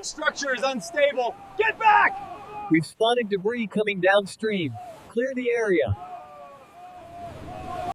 The structure is unstable. Get back! We've spotted debris coming downstream. Clear the area.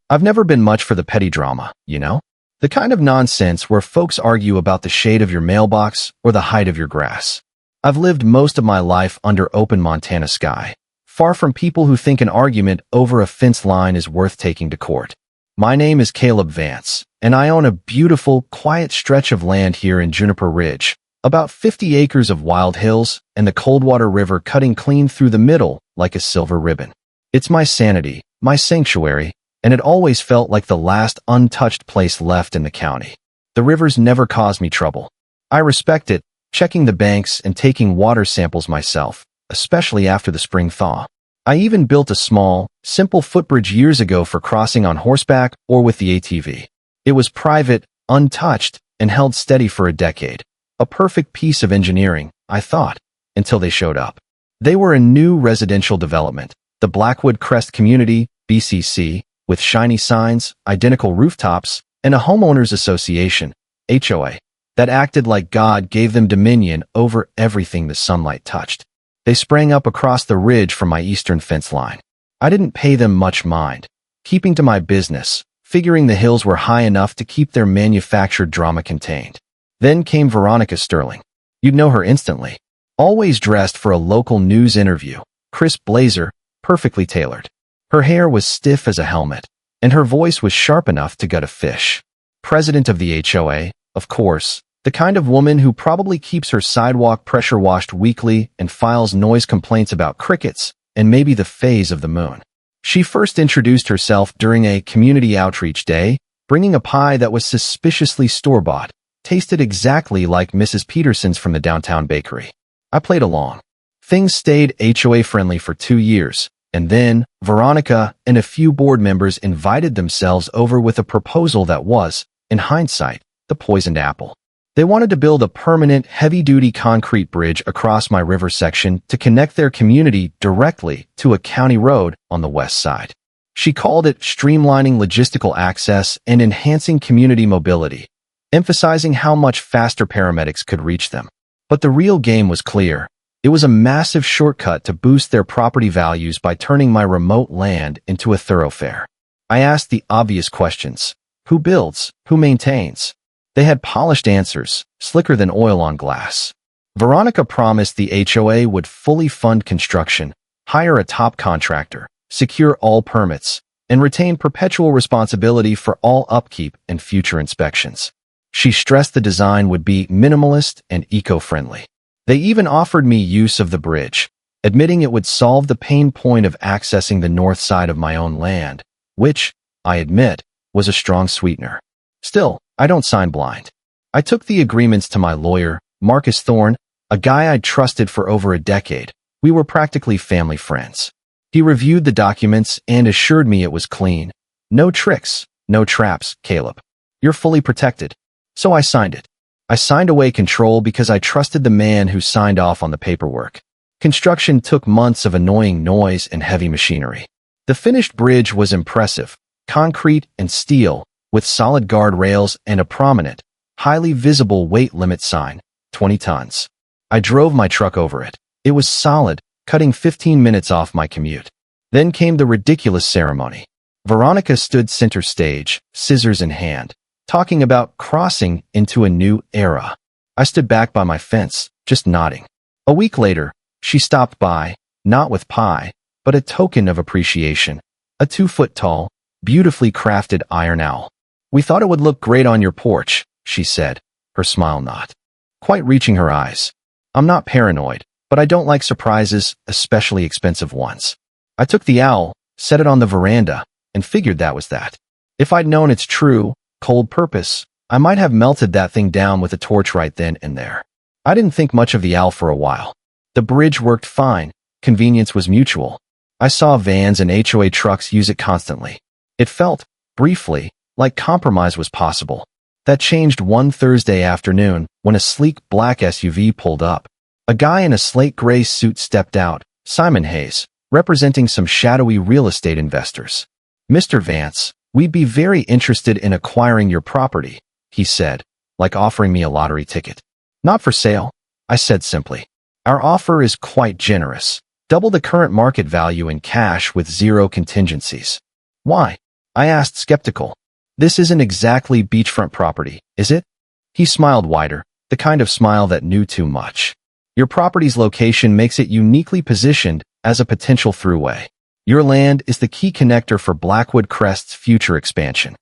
I've never been much for the petty drama, you know? The kind of nonsense where folks argue about the shade of your mailbox or the height of your grass. I've lived most of my life under open Montana sky, far from people who think an argument over a fence line is worth taking to court. My name is Caleb Vance, and I own a beautiful, quiet stretch of land here in Juniper Ridge, about 50 acres of wild hills and the Coldwater River cutting clean through the middle like a silver ribbon. It's my sanity, my sanctuary, and it always felt like the last untouched place left in the county. The rivers never caused me trouble. I respect it, checking the banks and taking water samples myself, especially after the spring thaw. I even built a small, simple footbridge years ago for crossing on horseback or with the ATV. It was private, untouched, and held steady for a decade. A perfect piece of engineering, I thought, until they showed up. They were a new residential development, the Blackwood Crest Community, BCC, with shiny signs, identical rooftops, and a homeowners association, HOA, that acted like God gave them dominion over everything the sunlight touched. They sprang up across the ridge from my eastern fence line. I didn't pay them much mind, keeping to my business, figuring the hills were high enough to keep their manufactured drama contained. Then came Veronica Sterling. You'd know her instantly. Always dressed for a local news interview, crisp blazer, perfectly tailored. Her hair was stiff as a helmet, and her voice was sharp enough to gut a fish. President of the HOA, of course, the kind of woman who probably keeps her sidewalk pressure-washed weekly and files noise complaints about crickets and maybe the phase of the moon. She first introduced herself during a community outreach day, bringing a pie that was suspiciously store-bought, tasted exactly like Mrs. Peterson's from the downtown bakery. I played along. Things stayed HOA-friendly for 2 years, and then Veronica and a few board members invited themselves over with a proposal that was, in hindsight, the poisoned apple. They wanted to build a permanent, heavy-duty concrete bridge across my river section to connect their community directly to a county road on the west side. She called it streamlining logistical access and enhancing community mobility, emphasizing how much faster paramedics could reach them. But the real game was clear. It was a massive shortcut to boost their property values by turning my remote land into a thoroughfare. I asked the obvious questions. Who builds? Who maintains? They had polished answers, slicker than oil on glass. Veronica promised the HOA would fully fund construction, hire a top contractor, secure all permits, and retain perpetual responsibility for all upkeep and future inspections. She stressed the design would be minimalist and eco-friendly. They even offered me use of the bridge, admitting it would solve the pain point of accessing the north side of my own land, which, I admit, was a strong sweetener. Still, I don't sign blind. I took the agreements to my lawyer, Marcus Thorne, a guy I'd trusted for over a decade. We were practically family friends. He reviewed the documents and assured me it was clean. No tricks, no traps, Caleb. You're fully protected. So I signed it. I signed away control because I trusted the man who signed off on the paperwork. Construction took months of annoying noise and heavy machinery. The finished bridge was impressive, concrete and steel, with solid guardrails and a prominent, highly visible weight limit sign, 20 tons. I drove my truck over it. It was solid, cutting 15 minutes off my commute. Then came the ridiculous ceremony. Veronica stood center stage, scissors in hand, talking about crossing into a new era. I stood back by my fence, just nodding. A week later, she stopped by, not with pie, but a token of appreciation, a 2-foot-tall, beautifully crafted iron owl. We thought it would look great on your porch, she said, her smile not quite reaching her eyes. I'm not paranoid, but I don't like surprises, especially expensive ones. I took the owl, set it on the veranda, and figured that was that. If I'd known its true, cold purpose, I might have melted that thing down with a torch right then and there. I didn't think much of the owl for a while. The bridge worked fine, convenience was mutual. I saw vans and HOA trucks use it constantly. It felt, briefly, like compromise was possible. That changed one Thursday afternoon when a sleek black SUV pulled up. A guy in a slate gray suit stepped out, Simon Hayes, representing some shadowy real estate investors. Mr. Vance, we'd be very interested in acquiring your property, he said, like offering me a lottery ticket. Not for sale. I said simply. Our offer is quite generous. Double the current market value in cash with zero contingencies. Why? I asked skeptical. This isn't exactly beachfront property, is it? He smiled wider, the kind of smile that knew too much. Your property's location makes it uniquely positioned as a potential throughway. Your land is the key connector for Blackwood Crest's future expansion.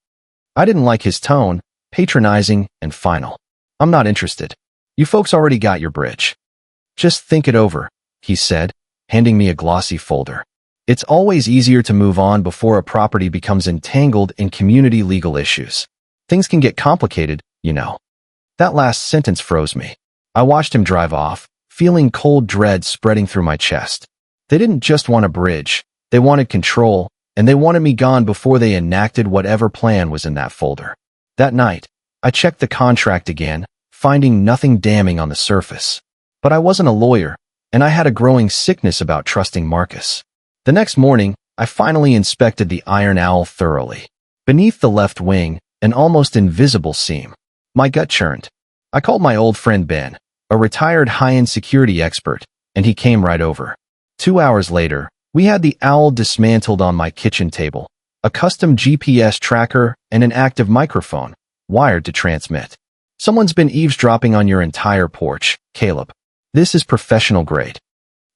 I didn't like his tone, patronizing and final. I'm not interested. You folks already got your bridge. Just think it over, he said, handing me a glossy folder. It's always easier to move on before a property becomes entangled in community legal issues. Things can get complicated, you know. That last sentence froze me. I watched him drive off, feeling cold dread spreading through my chest. They didn't just want a bridge, they wanted control, and they wanted me gone before they enacted whatever plan was in that folder. That night, I checked the contract again, finding nothing damning on the surface. But I wasn't a lawyer, and I had a growing sickness about trusting Marcus. The next morning, I finally inspected the Iron Owl thoroughly. Beneath the left wing, an almost invisible seam. My gut churned. I called my old friend Ben, a retired high-end security expert, and he came right over. 2 hours later, we had the owl dismantled on my kitchen table, a custom GPS tracker and an active microphone, wired to transmit. Someone's been eavesdropping on your entire porch, Caleb. This is professional grade.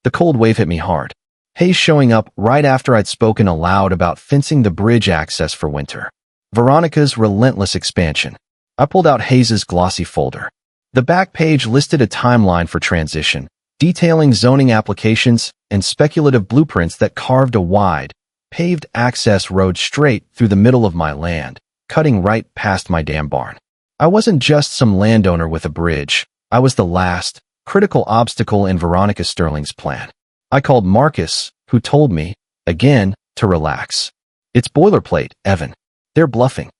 The cold wave hit me hard. Hayes showing up right after I'd spoken aloud about fencing the bridge access for winter. Veronica's relentless expansion. I pulled out Hayes's glossy folder. The back page listed a timeline for transition, detailing zoning applications and speculative blueprints that carved a wide, paved access road straight through the middle of my land, cutting right past my dam barn. I wasn't just some landowner with a bridge. I was the last, critical obstacle in Veronica Sterling's plan. I called Marcus, who told me, again, to relax. It's boilerplate, Evan. They're bluffing.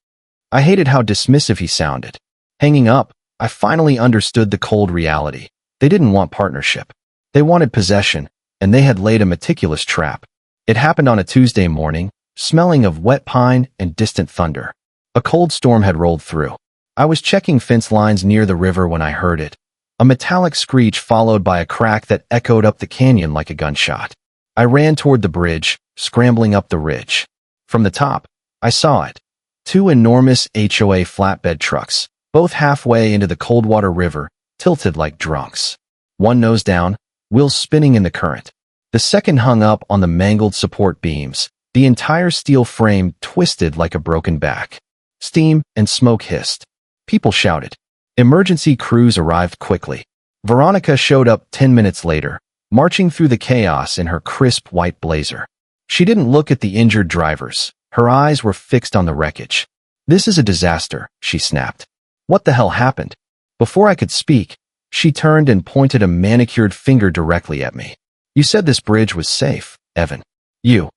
I hated how dismissive he sounded. Hanging up, I finally understood the cold reality. They didn't want partnership. They wanted possession, and they had laid a meticulous trap. It happened on a Tuesday morning, smelling of wet pine and distant thunder. A cold storm had rolled through. I was checking fence lines near the river when I heard it. A metallic screech followed by a crack that echoed up the canyon like a gunshot. I ran toward the bridge, scrambling up the ridge. From the top, I saw it. 2 enormous HOA flatbed trucks, both halfway into the Coldwater River, tilted like drunks. One nose down, wheels spinning in the current. The second hung up on the mangled support beams, the entire steel frame twisted like a broken back. Steam and smoke hissed. People shouted. Emergency crews arrived quickly. Veronica showed up 10 minutes later, marching through the chaos in her crisp white blazer. She didn't look at the injured drivers. Her eyes were fixed on the wreckage. This is a disaster, she snapped. What the hell happened? Before I could speak, she turned and pointed a manicured finger directly at me. You said this bridge was safe, Evan. You.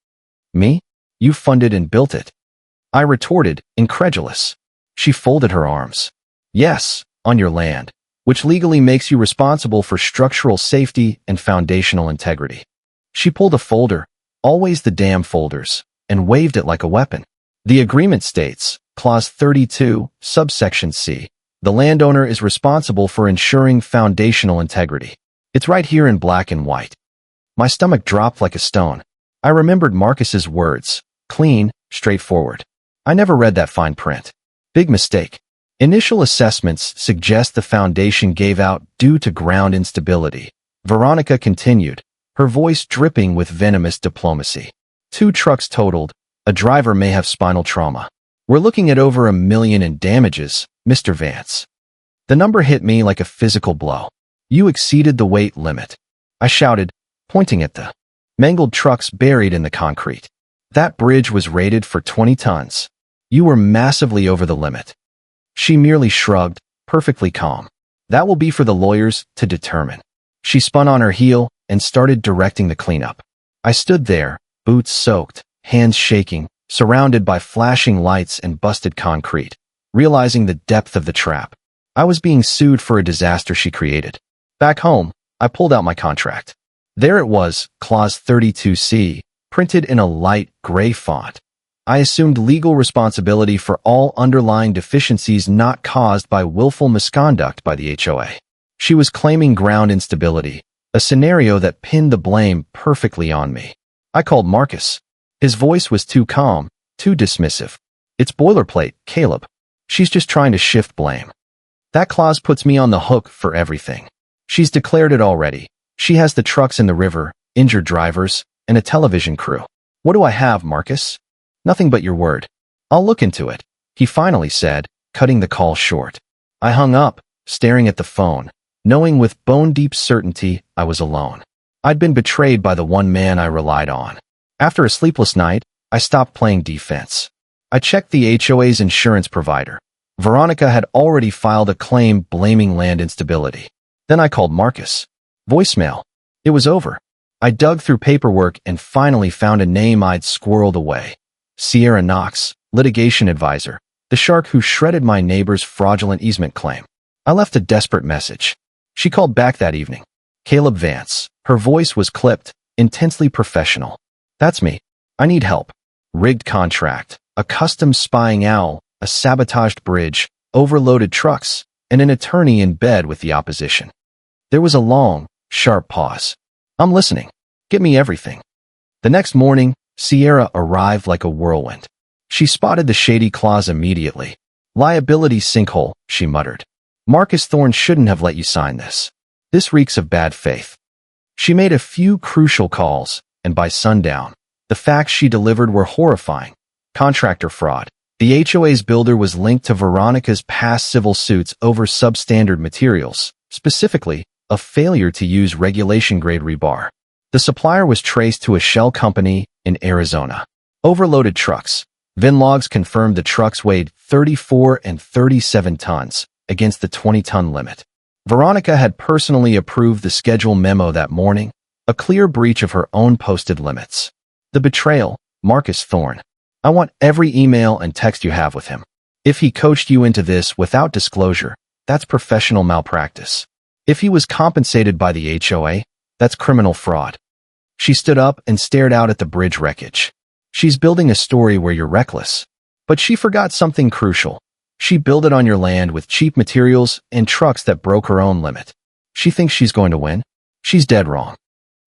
Me? You funded and built it. I retorted, incredulous. She folded her arms. Yes, on your land, which legally makes you responsible for structural safety and foundational integrity. She pulled a folder, always the damn folders, and waved it like a weapon. The agreement states, Clause 32, subsection C, the landowner is responsible for ensuring foundational integrity. It's right here in black and white. My stomach dropped like a stone. I remembered Marcus's words, clean, straightforward. I never read that fine print. Big mistake. Initial assessments suggest the foundation gave out due to ground instability. Veronica continued, her voice dripping with venomous diplomacy. 2 trucks totaled. A driver may have spinal trauma. We're looking at over $1 million in damages, Mr. Vance. The number hit me like a physical blow. You exceeded the weight limit. I shouted, pointing at the mangled trucks buried in the concrete. That bridge was rated for 20 tons. You were massively over the limit. She merely shrugged, perfectly calm. That will be for the lawyers to determine. She spun on her heel and started directing the cleanup. I stood there, boots soaked, hands shaking, surrounded by flashing lights and busted concrete, realizing the depth of the trap. I was being sued for a disaster she created. Back home, I pulled out my contract. There it was, Clause 32C, printed in a light gray font. I assumed legal responsibility for all underlying deficiencies not caused by willful misconduct by the HOA. She was claiming ground instability, a scenario that pinned the blame perfectly on me. I called Marcus. His voice was too calm, too dismissive. It's boilerplate, Caleb. She's just trying to shift blame. That clause puts me on the hook for everything. She's declared it already. She has the trucks in the river, injured drivers, and a television crew. What do I have, Marcus? Nothing but your word. I'll look into it, he finally said, cutting the call short. I hung up, staring at the phone, knowing with bone-deep certainty I was alone. I'd been betrayed by the one man I relied on. After a sleepless night, I stopped playing defense. I checked the HOA's insurance provider. Veronica had already filed a claim blaming land instability. Then I called Marcus. Voicemail. It was over. I dug through paperwork and finally found a name I'd squirreled away. Sierra Knox, litigation advisor, the shark who shredded my neighbor's fraudulent easement claim. I left a desperate message. She called back that evening. Caleb Vance. Her voice was clipped, intensely professional. That's me. I need help. Rigged contract, a custom spying owl, a sabotaged bridge, overloaded trucks, and an attorney in bed with the opposition. There was a long, sharp pause. I'm listening. Get me everything. The next morning, Sierra arrived like a whirlwind. She spotted the shady clause immediately. Liability sinkhole, she muttered. Marcus Thorne shouldn't have let you sign this. This reeks of bad faith. She made a few crucial calls, and by sundown, the facts she delivered were horrifying. Contractor fraud. The HOA's builder was linked to Veronica's past civil suits over substandard materials, specifically, a failure to use regulation-grade rebar. The supplier was traced to a shell company in Arizona. Overloaded trucks. VIN logs confirmed the trucks weighed 34 and 37 tons, against the 20-ton limit. Veronica had personally approved the schedule memo that morning, a clear breach of her own posted limits. The betrayal, Marcus Thorne. I want every email and text you have with him. If he coached you into this without disclosure, that's professional malpractice. If he was compensated by the HOA, that's criminal fraud. She stood up and stared out at the bridge wreckage. She's building a story where you're reckless. But she forgot something crucial. She built it on your land with cheap materials and trucks that broke her own limit. She thinks she's going to win? She's dead wrong.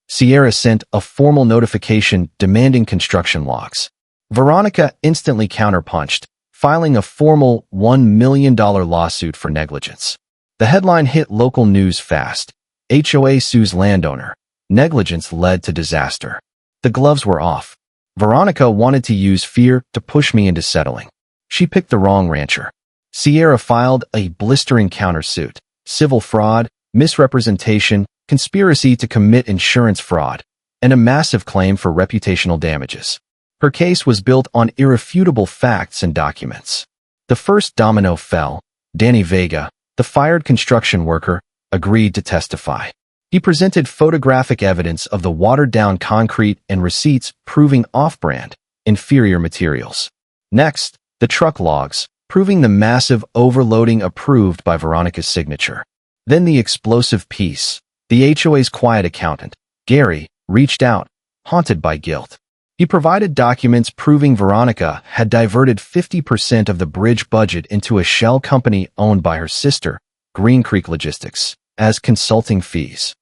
Sierra sent a formal notification demanding construction logs. Veronica instantly counterpunched, filing a formal $1 million lawsuit for negligence. The headline hit local news fast. HOA sues landowner. Negligence led to disaster. The gloves were off. Veronica wanted to use fear to push me into settling. She picked the wrong rancher. Sierra filed a blistering countersuit. Civil fraud, misrepresentation, conspiracy to commit insurance fraud, and a massive claim for reputational damages. Her case was built on irrefutable facts and documents. The first domino fell. Danny Vega, the fired construction worker, agreed to testify. He presented photographic evidence of the watered-down concrete and receipts proving off-brand, inferior materials. Next, the truck logs, proving the massive overloading approved by Veronica's signature. Then the explosive piece. The HOA's quiet accountant, Gary, reached out, haunted by guilt. He provided documents proving Veronica had diverted 50% of the bridge budget into a shell company owned by her sister, Green Creek Logistics, as consulting fees.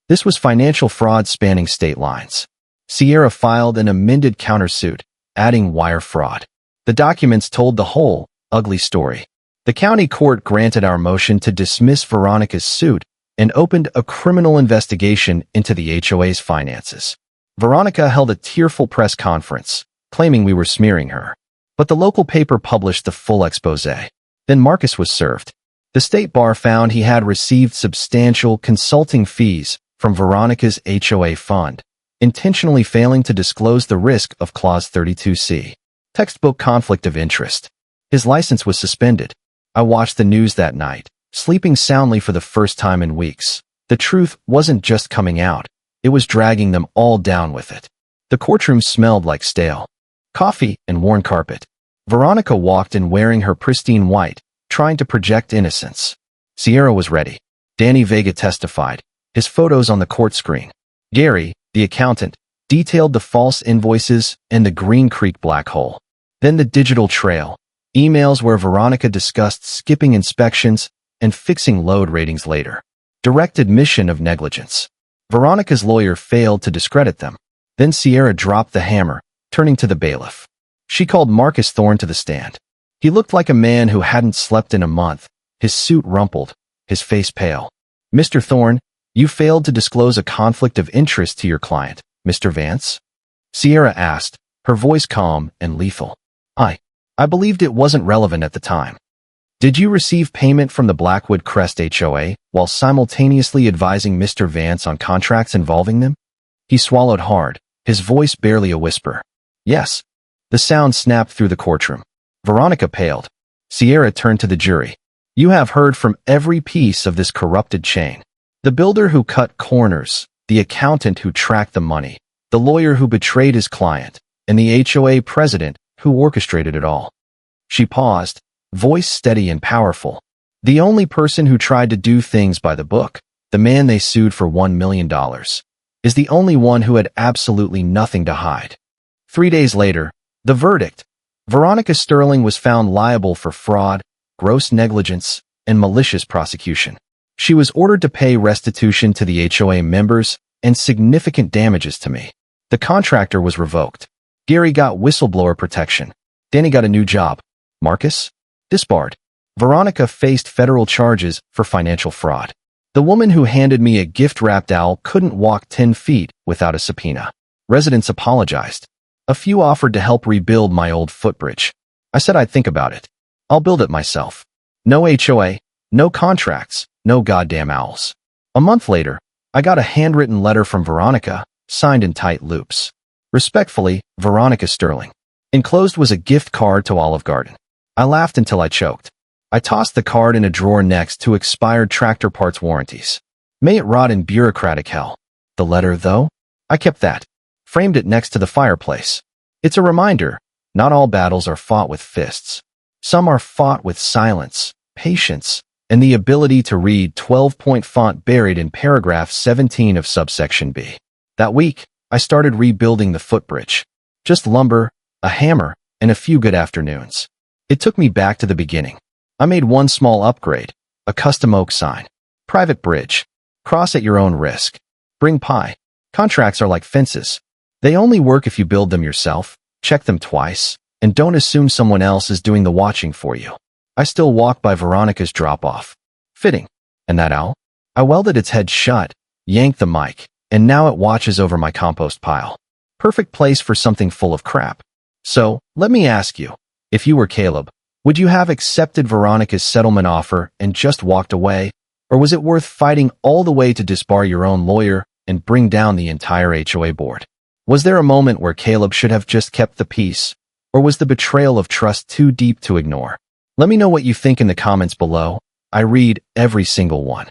This was financial fraud spanning state lines. Sierra filed an amended countersuit, adding wire fraud. The documents told the whole, ugly story. The county court granted our motion to dismiss Veronica's suit and opened a criminal investigation into the HOA's finances. Veronica held a tearful press conference, claiming we were smearing her. But the local paper published the full expose. Then Marcus was served. The state bar found he had received substantial consulting fees from Veronica's HOA fund, intentionally failing to disclose the risk of Clause 32C. Textbook conflict of interest. His license was suspended. I watched the news that night, sleeping soundly for the first time in weeks. The truth wasn't just coming out. It was dragging them all down with it. The courtroom smelled like stale coffee and worn carpet. Veronica walked in wearing her pristine white, trying to project innocence. Sierra was ready. Danny Vega testified, his photos on the court screen. Gary, the accountant, detailed the false invoices and the Green Creek black hole. Then the digital trail, emails where Veronica discussed skipping inspections and fixing load ratings later. Direct admission of negligence. Veronica's lawyer failed to discredit them. Then Sierra dropped the hammer, turning to the bailiff. She called Marcus Thorne to the stand. He looked like a man who hadn't slept in a month, his suit rumpled, his face pale. Mr. Thorne, you failed to disclose a conflict of interest to your client, Mr. Vance? Sierra asked, her voice calm and lethal. I believed it wasn't relevant at the time. Did you receive payment from the Blackwood Crest HOA while simultaneously advising Mr. Vance on contracts involving them? He swallowed hard, his voice barely a whisper. Yes. The sound snapped through the courtroom. Veronica paled. Sierra turned to the jury. You have heard from every piece of this corrupted chain. The builder who cut corners, the accountant who tracked the money, the lawyer who betrayed his client, and the HOA president who orchestrated it all. She paused, voice steady and powerful. The only person who tried to do things by the book, the man they sued for $1 million, is the only one who had absolutely nothing to hide. 3 days later, the verdict. Veronica Sterling was found liable for fraud, gross negligence, and malicious prosecution. She was ordered to pay restitution to the HOA members and significant damages to me. The contractor was revoked. Gary got whistleblower protection. Danny got a new job. Marcus? Disbarred. Veronica faced federal charges for financial fraud. The woman who handed me a gift-wrapped owl couldn't walk 10 feet without a subpoena. Residents apologized. A few offered to help rebuild my old footbridge. I said I'd think about it. I'll build it myself. No HOA, no contracts, no goddamn owls. A month later, I got a handwritten letter from Veronica, signed in tight loops. Respectfully, Veronica Sterling. Enclosed was a gift card to Olive Garden. I laughed until I choked. I tossed the card in a drawer next to expired tractor parts warranties. May it rot in bureaucratic hell. The letter, though? I kept that. Framed it next to the fireplace. It's a reminder, not all battles are fought with fists. Some are fought with silence, patience, and the ability to read 12-point font buried in paragraph 17 of subsection B. That week, I started rebuilding the footbridge. Just lumber, a hammer, and a few good afternoons. It took me back to the beginning. I made one small upgrade, a custom oak sign. Private bridge. Cross at your own risk. Bring pie. Contracts are like fences. They only work if you build them yourself, check them twice, and don't assume someone else is doing the watching for you. I still walk by Veronica's drop-off. Fitting. And that owl? I welded its head shut, yanked the mic, and now it watches over my compost pile. Perfect place for something full of crap. So, let me ask you, if you were Caleb, would you have accepted Veronica's settlement offer and just walked away, or was it worth fighting all the way to disbar your own lawyer and bring down the entire HOA board? Was there a moment where Caleb should have just kept the peace, or was the betrayal of trust too deep to ignore? Let me know what you think in the comments below. I read every single one.